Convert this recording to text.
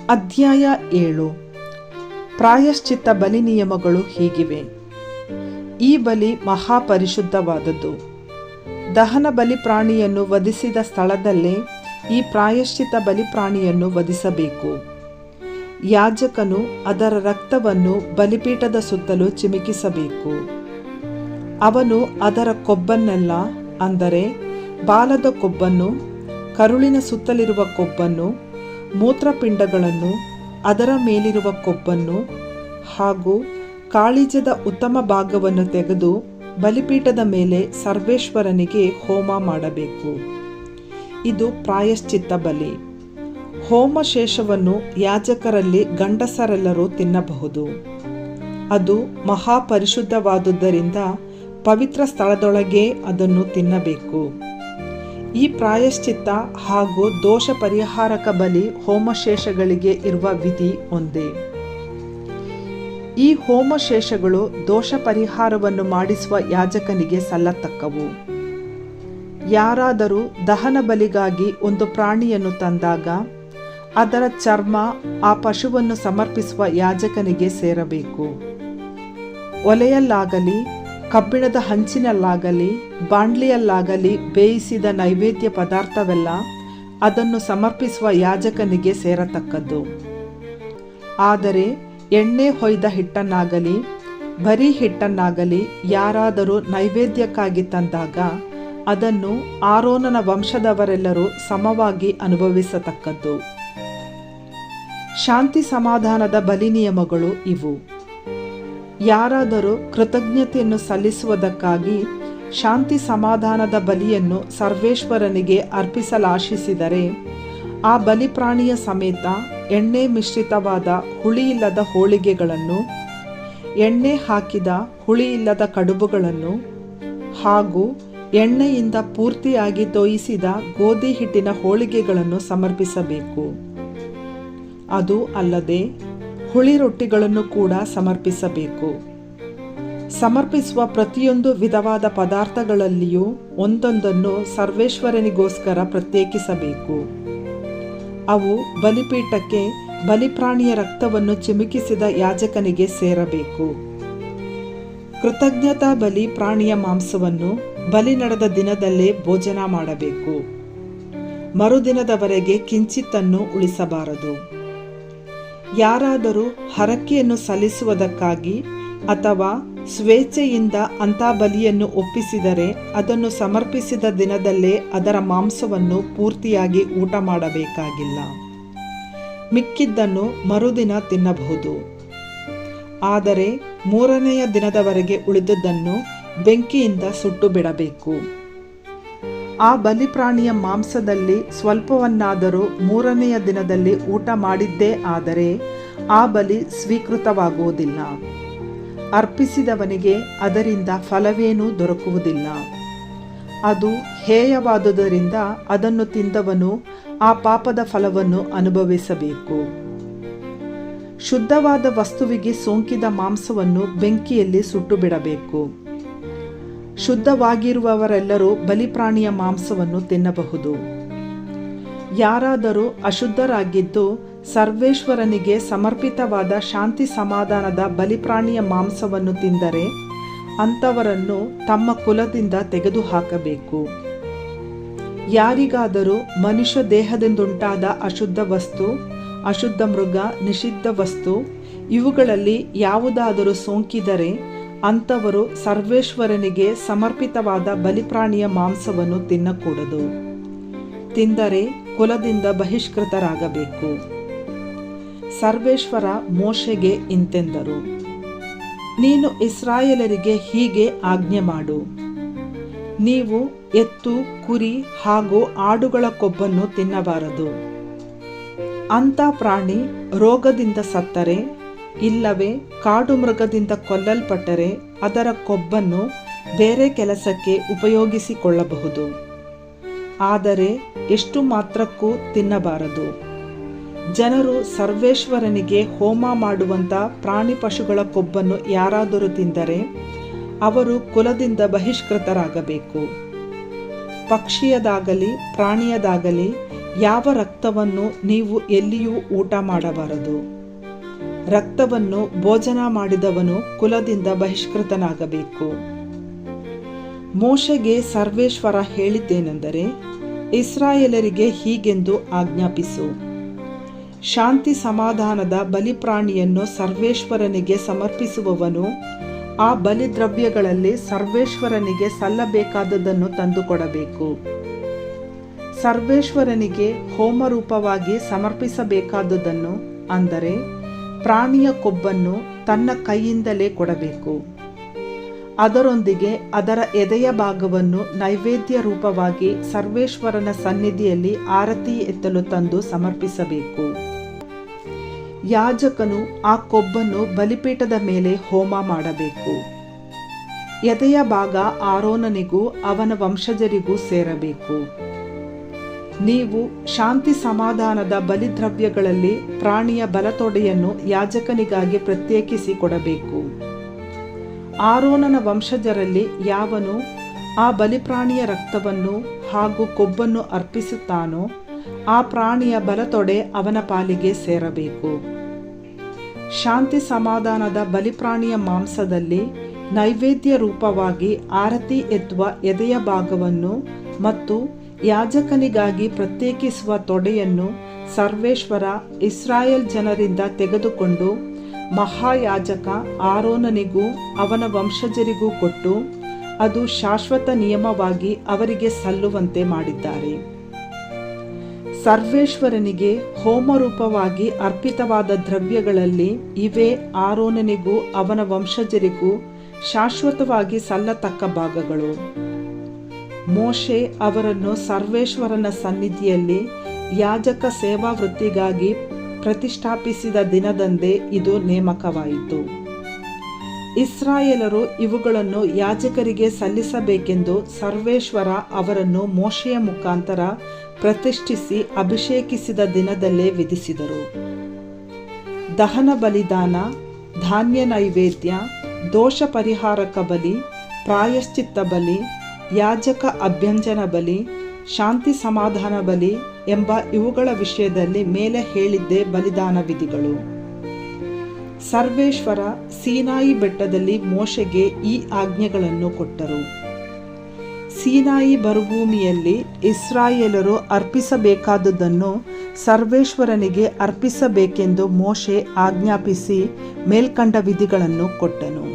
ಅಧ್ಯಾಯ 7. ಪ್ರಾಯಶ್ಚಿತ್ತ ಬಲಿ ನಿಯಮಗಳು ಹೀಗಿವೆ. ಈ ಬಲಿ ಮಹಾಪರಿಶುದ್ಧವಾದದ್ದು. ದಹನ ಬಲಿ ಪ್ರಾಣಿಯನ್ನು ವಧಿಸಿದ ಸ್ಥಳದಲ್ಲೇ ಈ ಪ್ರಾಯಶ್ಚಿತ್ತ ಬಲಿ ಪ್ರಾಣಿಯನ್ನು ವಧಿಸಬೇಕು. ಯಾಜಕನು ಅದರ ರಕ್ತವನ್ನು ಬಲಿಪೀಠದ ಸುತ್ತಲೂ ಚಿಮುಕಿಸಬೇಕು. ಅವನು ಅದರ ಕೊಬ್ಬನ್ನೆಲ್ಲ, ಅಂದರೆ ಬಾಲದ ಕೊಬ್ಬನ್ನು, ಕರುಳಿನ ಸುತ್ತಲಿರುವ ಕೊಬ್ಬನ್ನು, ಮೂತ್ರಪಿಂಡಗಳನ್ನು, ಅದರ ಮೇಲಿರುವ ಕೊಬ್ಬನ್ನು ಹಾಗೂ ಕಾಳಿಜದ ಉತ್ತಮ ಭಾಗವನ್ನು ತೆಗೆದು ಬಲಿಪೀಠದ ಮೇಲೆ ಸರ್ವೇಶ್ವರನಿಗೆ ಹೋಮ ಮಾಡಬೇಕು. ಇದು ಪ್ರಾಯಶ್ಚಿತ್ತ ಬಲಿ. ಹೋಮಶೇಷವನ್ನು ಯಾಜಕರಲ್ಲಿ ಗಂಡಸರೆಲ್ಲರೂ ತಿನ್ನಬಹುದು. ಅದು ಮಹಾಪರಿಶುದ್ಧವಾದುದರಿಂದ ಪವಿತ್ರ ಸ್ಥಳದೊಳಗೆ ಅದನ್ನು ತಿನ್ನಬೇಕು. ಈ ಪ್ರಾಯಶ್ಚಿತ್ತ ಹಾಗೂ ದೋಷ ಪರಿಹಾರಕ ಬಲಿ ಹೋಮಶೇಷಗಳಿಗೆ ಇರುವ ವಿಧಿ ಒಂದೇ. ಈ ಹೋಮಶೇಷಗಳು ದೋಷ ಪರಿಹಾರವನ್ನು ಮಾಡಿಸುವ ಯಾಜಕನಿಗೆ ಸಲ್ಲತಕ್ಕವು. ಯಾರಾದರೂ ದಹನ ಬಲಿಗಾಗಿ ಒಂದು ಪ್ರಾಣಿಯನ್ನು ತಂದಾಗ ಅದರ ಚರ್ಮ ಆ ಪಶುವನ್ನು ಸಮರ್ಪಿಸುವ ಯಾಜಕನಿಗೆ ಸೇರಬೇಕು. ಒಲೆಯಲ್ಲಾಗಲಿ ಕಬ್ಬಿಣದ ಹಂಚಿನಲ್ಲಾಗಲಿ ಬಾಂಡ್ಲಿಯಲ್ಲಾಗಲಿ ಬೇಯಿಸಿದ ನೈವೇದ್ಯ ಪದಾರ್ಥವೆಲ್ಲ ಅದನ್ನು ಸಮರ್ಪಿಸುವ ಯಾಜಕನಿಗೆ ಸೇರತಕ್ಕದ್ದು. ಆದರೆ ಎಣ್ಣೆ ಹೊಯ್ದ ಹಿಟ್ಟನ್ನಾಗಲಿ ಬರೀ ಹಿಟ್ಟನ್ನಾಗಲಿ ಯಾರಾದರೂ ನೈವೇದ್ಯಕ್ಕಾಗಿ ತಂದಾಗ ಅದನ್ನು ಆರೋನನ ವಂಶದವರೆಲ್ಲರೂ ಸಮವಾಗಿ ಅನುಭವಿಸತಕ್ಕದ್ದು. ಶಾಂತಿ ಸಮಾಧಾನದ ಬಲಿ ನಿಯಮಗಳು ಇವು. ಯಾರಾದರೂ ಕೃತಜ್ಞತೆಯನ್ನು ಸಲ್ಲಿಸುವುದಕ್ಕಾಗಿ ಶಾಂತಿ ಸಮಾಧಾನದ ಬಲಿಯನ್ನು ಸರ್ವೇಶ್ವರನಿಗೆ ಅರ್ಪಿಸಲಾಶಿಸಿದರೆ ಆ ಬಲಿಪ್ರಾಣಿಯ ಸಮೇತ ಎಣ್ಣೆ ಮಿಶ್ರಿತವಾದ ಹುಳಿಯಿಲ್ಲದ ಹೋಳಿಗೆಗಳನ್ನು, ಎಣ್ಣೆ ಹಾಕಿದ ಹುಳಿಯಿಲ್ಲದ ಕಡುಬುಗಳನ್ನು ಹಾಗೂ ಎಣ್ಣೆಯಿಂದ ಪೂರ್ತಿಯಾಗಿ ತೋಯಿಸಿದ ಗೋಧಿ ಹಿಟ್ಟಿನ ಹೋಳಿಗೆಗಳನ್ನು ಸಮರ್ಪಿಸಬೇಕು. ಅದು ಅಲ್ಲದೆ ಹುಳಿ ರೊಟ್ಟಿಗಳನ್ನು ಕೂಡ ಸಮರ್ಪಿಸಬೇಕು. ಸಮರ್ಪಿಸುವ ಪ್ರತಿಯೊಂದು ವಿಧವಾದ ಪದಾರ್ಥಗಳಲ್ಲಿಯೂ ಒಂದೊಂದನ್ನು ಸರ್ವೇಶ್ವರನಿಗೋಸ್ಕರ ಪ್ರತ್ಯೇಕಿಸಬೇಕು. ಅವು ಬಲಿಪೀಠಕ್ಕೆ ಬಲಿಪ್ರಾಣಿಯ ರಕ್ತವನ್ನು ಚಿಮುಕಿಸಿದ ಯಾಜಕನಿಗೆ ಸೇರಬೇಕು. ಕೃತಜ್ಞತಾ ಬಲಿ ಪ್ರಾಣಿಯ ಮಾಂಸವನ್ನು ಬಲಿ ನಡೆದ ದಿನದಲ್ಲೇ ಭೋಜನ ಮಾಡಬೇಕು. ಮರುದಿನದವರೆಗೆ ಕಿಂಚಿತ್ತನ್ನು ಉಳಿಸಬಾರದು. ಯಾರಾದರೂ ಹರಕೆಯನ್ನು ಸಲ್ಲಿಸುವುದಕ್ಕಾಗಿ ಅಥವಾ ಸ್ವೇಚ್ಛೆಯಿಂದ ಅಂಥ ಬಲಿಯನ್ನು ಒಪ್ಪಿಸಿದರೆ ಅದನ್ನು ಸಮರ್ಪಿಸಿದ ದಿನದಲ್ಲೇ ಅದರ ಮಾಂಸವನ್ನು ಪೂರ್ತಿಯಾಗಿ ಊಟ ಮಾಡಬೇಕಾಗಿಲ್ಲ. ಮಿಕ್ಕಿದ್ದನ್ನು ಮರುದಿನ ತಿನ್ನಬಹುದು. ಆದರೆ 3ನೆಯ ದಿನದವರೆಗೆ ಉಳಿದುದನ್ನು ಬೆಂಕಿಯಿಂದ ಸುಟ್ಟು ಬಿಡಬೇಕು. ಆ ಬಲಿಪ್ರಾಣಿಯ ಮಾಂಸದಲ್ಲಿ ಸ್ವಲ್ಪವನ್ನಾದರೂ 3ನೆಯ ದಿನದಲ್ಲಿ ಊಟ ಮಾಡಿದ್ದೇ ಆದರೆ ಆ ಬಲಿ ಸ್ವೀಕೃತವಾಗುವುದಿಲ್ಲ. ಅರ್ಪಿಸಿದವನಿಗೆ ಅದರಿಂದ ಫಲವೇನೂ ದೊರಕುವುದಿಲ್ಲ. ಅದು ಹೇಯವಾದುದರಿಂದ ಅದನ್ನು ತಿಂದವನು ಆ ಪಾಪದ ಫಲವನ್ನು ಅನುಭವಿಸಬೇಕು. ಶುದ್ಧವಾದ ವಸ್ತುವಿಗೆ ಸೋಂಕಿದ ಮಾಂಸವನ್ನು ಬೆಂಕಿಯಲ್ಲಿ ಸುಟ್ಟು ಬಿಡಬೇಕು. ಶುದ್ಧವಾಗಿರುವವರೆಲ್ಲರೂ ಬಲಿಪ್ರಾಣಿಯ ಮಾಂಸವನ್ನು ತಿನ್ನಬಹುದು. ಯಾರಾದರೂ ಅಶುದ್ಧರಾಗಿದ್ದು ಸರ್ವೇಶ್ವರನಿಗೆ ಸಮರ್ಪಿತವಾದ ಶಾಂತಿ ಸಮಾಧಾನದ ಬಲಿಪ್ರಾಣಿಯ ಮಾಂಸವನ್ನು ತಿಂದರೆ ಅಂಥವರನ್ನು ತಮ್ಮ ಕುಲದಿಂದ ತೆಗೆದುಹಾಕಬೇಕು. ಯಾರಿಗಾದರೂ ಮನುಷ್ಯ ದೇಹದಿಂದುಂಟಾದ ಅಶುದ್ಧ ವಸ್ತು, ಅಶುದ್ಧ ಮೃಗ, ನಿಷಿದ್ಧ ವಸ್ತು ಇವುಗಳಲ್ಲಿ ಯಾವುದಾದರೂ ಸೋಂಕಿದರೆ ಅಂಥವರು ಸರ್ವೇಶ್ವರನಿಗೆ ಸಮರ್ಪಿತವಾದ ಬಲಿಪ್ರಾಣಿಯ ಮಾಂಸವನ್ನು ತಿನ್ನಕೂಡದು. ತಿಂದರೆ ಕುಲದಿಂದ ಬಹಿಷ್ಕೃತರಾಗಬೇಕು. ಸರ್ವೇಶ್ವರ ಮೋಶೆಗೆ ಇಂತೆಂದರು, ನೀನು ಇಸ್ರಾಯೇಲರಿಗೆ ಹೀಗೆ ಆಜ್ಞೆ ಮಾಡು. ನೀವು ಎತ್ತು, ಕುರಿ ಹಾಗೂ ಆಡುಗಳ ಕೊಬ್ಬನ್ನು ತಿನ್ನಬಾರದು. ಅಂಥ ಪ್ರಾಣಿ ರೋಗದಿಂದ ಸತ್ತರೆ ಇಲ್ಲವೇ ಕಾಡು ಮೃಗದಿಂದ ಕೊಲ್ಲಲ್ಪಟ್ಟರೆ ಅದರ ಕೊಬ್ಬನ್ನು ಬೇರೆ ಕೆಲಸಕ್ಕೆ ಉಪಯೋಗಿಸಿಕೊಳ್ಳಬಹುದು. ಆದರೆ ಎಷ್ಟು ಮಾತ್ರಕ್ಕೂ ತಿನ್ನಬಾರದು. ಜನರು ಸರ್ವೇಶ್ವರನಿಗೆ ಹೋಮ ಮಾಡುವಂಥ ಪ್ರಾಣಿ ಪಶುಗಳ ಕೊಬ್ಬನ್ನು ಯಾರಾದರೂ ತಿಂದರೆ ಅವರು ಕುಲದಿಂದ ಬಹಿಷ್ಕೃತರಾಗಬೇಕು. ಪಕ್ಷಿಯದಾಗಲಿ ಪ್ರಾಣಿಯದಾಗಲಿ ಯಾವ ರಕ್ತವನ್ನು ನೀವು ಎಲ್ಲಿಯೂ ಊಟ ಮಾಡಬಾರದು. ರಕ್ತವನ್ನು ಭೋಜನ ಮಾಡಿದವನು ಕುಲದಿಂದ ಬಹಿಷ್ಕೃತನಾಗಬೇಕು. ಮೋಶೆಗೆ ಸರ್ವೇಶ್ವರ ಹೇಳಿದ್ದೇನೆಂದರೆ, ಇಸ್ರಾಯೇಲರಿಗೆ ಹೀಗೆಂದು ಆಜ್ಞಾಪಿಸು, ಶಾಂತಿ ಸಮಾಧಾನದ ಬಲಿಪ್ರಾಣಿಯನ್ನು ಸರ್ವೇಶ್ವರನಿಗೆ ಸಮರ್ಪಿಸುವವನು ಆ ಬಲಿದ್ರವ್ಯಗಳಲ್ಲಿ ಸರ್ವೇಶ್ವರನಿಗೆ ಸಲ್ಲಬೇಕಾದದ್ದನ್ನು ತಂದುಕೊಡಬೇಕು. ಸರ್ವೇಶ್ವರನಿಗೆ ಹೋಮರೂಪವಾಗಿ ಸಮರ್ಪಿಸಬೇಕಾದುದನ್ನು, ಅಂದರೆ ಪ್ರಾಣಿಯ ಕೊಬ್ಬನ್ನು ತನ್ನ ಕೈಯಿಂದಲೇ ಕೊಡಬೇಕು. ಅದರೊಂದಿಗೆ ಅದರ ಎದೆಯ ಭಾಗವನ್ನು ನೈವೇದ್ಯ ರೂಪವಾಗಿ ಸರ್ವೇಶ್ವರನ ಸನ್ನಿಧಿಯಲ್ಲಿ ಆರತಿ ಎತ್ತಲು ತಂದು ಸಮರ್ಪಿಸಬೇಕು. ಯಾಜಕನು ಆ ಕೊಬ್ಬನ್ನು ಬಲಿಪೀಠದ ಮೇಲೆ ಹೋಮ ಮಾಡಬೇಕು. ಎದೆಯ ಭಾಗ ಆರೋನನಿಗೂ ಅವನ ವಂಶಜರಿಗೂ ಸೇರಬೇಕು. ನೀವು ಶಾಂತಿ ಸಮಾಧಾನದ ಬಲಿದ್ರವ್ಯಗಳಲ್ಲಿ ಪ್ರಾಣಿಯ ಬಲತೊಡೆಯನ್ನು ಯಾಜಕನಿಗಾಗಿ ಪ್ರತ್ಯೇಕಿಸಿ ಕೊಡಬೇಕು. ಆರೋನನ ವಂಶಜರಲ್ಲಿ ಯಾವನು ಆ ಬಲಿಪ್ರಾಣಿಯ ರಕ್ತವನ್ನು ಹಾಗೂ ಕೊಬ್ಬನ್ನು ಅರ್ಪಿಸುತ್ತಾನೋ ಆ ಪ್ರಾಣಿಯ ಬಲತೊಡೆ ಅವನ ಪಾಲಿಗೆ ಸೇರಬೇಕು. ಶಾಂತಿ ಸಮಾಧಾನದ ಬಲಿಪ್ರಾಣಿಯ ಮಾಂಸದಲ್ಲಿ ನೈವೇದ್ಯ ರೂಪವಾಗಿ ಆರತಿ ಎತ್ತುವ ಎದೆಯ ಭಾಗವನ್ನು ಮತ್ತು ಯಾಜಕನಿಗಾಗಿ ಪ್ರತ್ಯೇಕಿಸುವ ತೊಡೆಯನ್ನು ಸರ್ವೇಶ್ವರ ಇಸ್ರಾಯೇಲ್ ಜನರಿಂದ ತೆಗೆದುಕೊಂಡು ಮಹಾಯಾಜಕ ಆರೋನನಿಗೂ ಅವನ ವಂಶಜರಿಗೂ ಕೊಟ್ಟು ಅದು ಶಾಶ್ವತ ನಿಯಮವಾಗಿ ಅವರಿಗೆ ಸಲ್ಲುವಂತೆ ಮಾಡಿದ್ದಾರೆ. ಸರ್ವೇಶ್ವರನಿಗೆ ಹೋಮರೂಪವಾಗಿ ಅರ್ಪಿತವಾದ ದ್ರವ್ಯಗಳಲ್ಲಿ ಇವೇ ಆರೋನನಿಗೂ ಅವನ ವಂಶಜರಿಗೂ ಶಾಶ್ವತವಾಗಿ ಸಲ್ಲತಕ್ಕ ಭಾಗಗಳು. ಮೋಶೆ ಅವರನ್ನು ಸರ್ವೇಶ್ವರನ ಸನ್ನಿಧಿಯಲ್ಲಿ ಯಾಜಕ ಸೇವಾ ವೃತ್ತಿಗಾಗಿ ಪ್ರತಿಷ್ಠಾಪಿಸಿದ ದಿನದಂದೇ ಇದು ನೇಮಕವಾಯಿತು. ಇಸ್ರಾಯೇಲರು ಇವುಗಳನ್ನು ಯಾಜಕರಿಗೆ ಸಲ್ಲಿಸಬೇಕೆಂದು ಸರ್ವೇಶ್ವರ ಅವರನ್ನು ಮೋಶೆಯ ಮುಖಾಂತರ ಪ್ರತಿಷ್ಠಿಸಿ ಅಭಿಷೇಕಿಸಿದ ದಿನದಲ್ಲೇ ವಿಧಿಸಿದರು. ದಹನ ಬಲಿದಾನ, ಧಾನ್ಯ ನೈವೇದ್ಯ, ದೋಷ ಪರಿಹಾರಕ ಬಲಿ, ಪ್ರಾಯಶ್ಚಿತ್ತ ಬಲಿ, ಯಾಜಕ ಅಭ್ಯಂಜನ ಬಲಿ, ಶಾಂತಿ ಸಮಾಧಾನ ಬಲಿ ಎಂಬ ಇವುಗಳ ವಿಷಯದಲ್ಲಿ ಮೇಲೆ ಹೇಳಿದ್ದೇ ಬಲಿದಾನ ವಿಧಿಗಳು. ಸರ್ವೇಶ್ವರ ಸೀನಾಯಿ ಬೆಟ್ಟದಲ್ಲಿ ಮೋಶೆಗೆ ಈ ಆಜ್ಞೆಗಳನ್ನು ಕೊಟ್ಟರು. ಸೀನಾಯಿ ಮರುಭೂಮಿಯಲ್ಲಿ ಇಸ್ರಾಯೇಲರು ಅರ್ಪಿಸಬೇಕಾದುದನ್ನು ಸರ್ವೇಶ್ವರನಿಗೆ ಅರ್ಪಿಸಬೇಕೆಂದು ಮೋಶೆ ಆಜ್ಞಾಪಿಸಿ ಮೇಲ್ಕಂಡ ವಿಧಿಗಳನ್ನು ಕೊಟ್ಟನು.